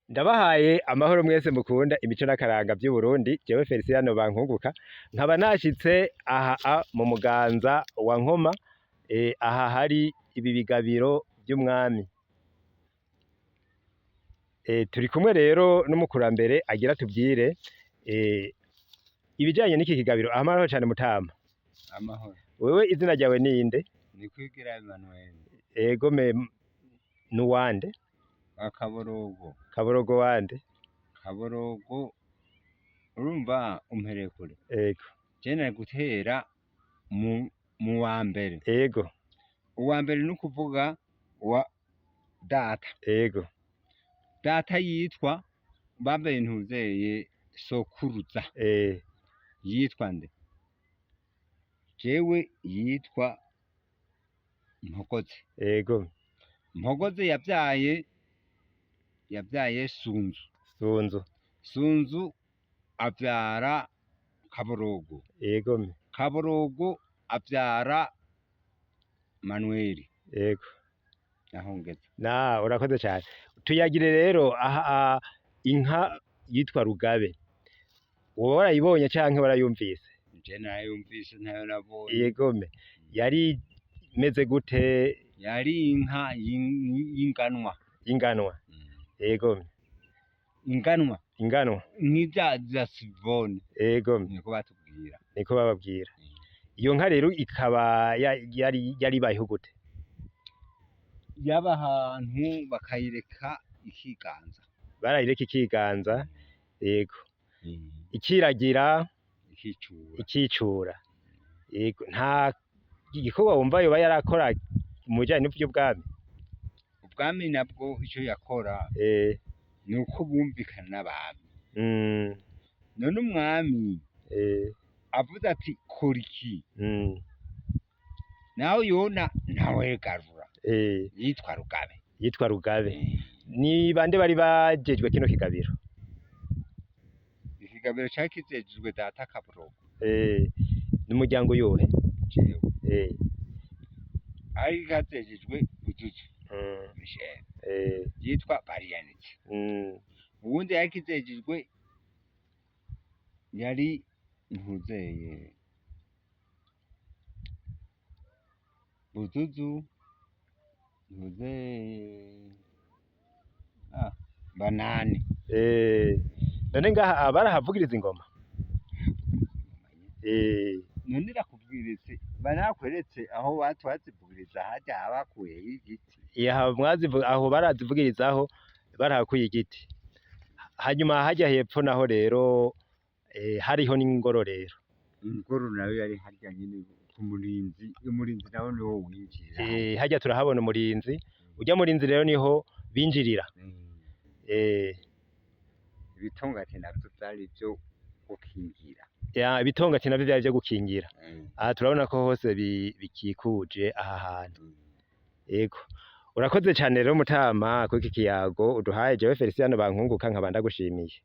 Ndabahaye amahoro mwese mukunda imico n'akaranga vy'Uburundi, jewe Felicien Bankunguka, nkaba nashitse aha mu Muganza wa Nkoma, aha hari ibi bigabiro vy'umwami. Turi kumwe rero n'umukurambere agira atubwire ibijanye n'iki kigabiro. Amahoro cane Mutama. Amahoro. Wewe izina ryawe ninde? Nikwigira Emmanuel. Ego nuwande? Akaborogo. Kaborogo wande? Kaborogo urumva umpereye kure. Ego. Je nari gutera mu wa mbere. Ego. Uwa mbere nukuvuga wa data. Ego. Data yitwa bambaye ntuzeye sokuruza. Yitwa nde? Jewe yitwa Mpogoze. Ego. Mpogoze yavyaye Sunzu. Sunzu. Sunzu avyara Kaborogo. Ego. Kaborogo avyara Manueli. Ego. Naho ngeze. Urakoze cyane. Tuyagire rero aha inka yitwa Rugabe. Wowe warayibonye canke warayumvise? Je narayumvise ntayo nabonye. Yegome. Yari meze gute? Yari inka y'inganwa. Inganwa. Yegome. Inganwa. Inganwa. Nk'ivya za Sivone. Yegome. Niko batubwira. Niko bababwira. Iyo nka rero ikaba yari bayeho gute? Yaba ahantu bakayireka ikiganza. Barayireka ikiganza. Yego. Ikiragira ikicura. Yego. Nta igikorwa wumva yoba yarakora mu bijanye n'ivyo bwami? Ubwami nabwo ico yakora nuko bumvikana n'abantu. None umwami avuze ati kora iki, nawe yona ntawe garura. Yitwa Rugabe. Yitwa Rugabe. Ni bande bari bajejwe kino kigabiro? Ikigabiro cari kijejwe data Kaborogo. N'umuryango yohe? Jewe. Ari kajejwe Buzuzu. Michel. Yitwa Bariyanitse. Uwundi yari kijejwe yari ntuzeye Buzuzu Banani. None ngaha barahavugiriza ingoma? None nakubwiritse banakweretse aho batwazivugiriza harya habakuye igiti. Aho barazivugirizaho barahakuye igiti. Hanyuma hajya hepfo naho rero hariho n'ingoro rero. Ingoro nayo yari harya nyine ku murinzi. Umurinzi nawe niwo winjira. Hajya turahabona umurinzi. Ujya murinzi rero niho binjirira. Ibitongati navyo vyari vyo gukingira. Ibitongati navyo vyari vyo gukingira. Aha turabona ko hose bikikuje aha hantu. Yego. Urakoze cyane rero Mutama kuri iki kiyago uduhaye. Jewe Felicien Bankunguka nkaba ndagushimiye.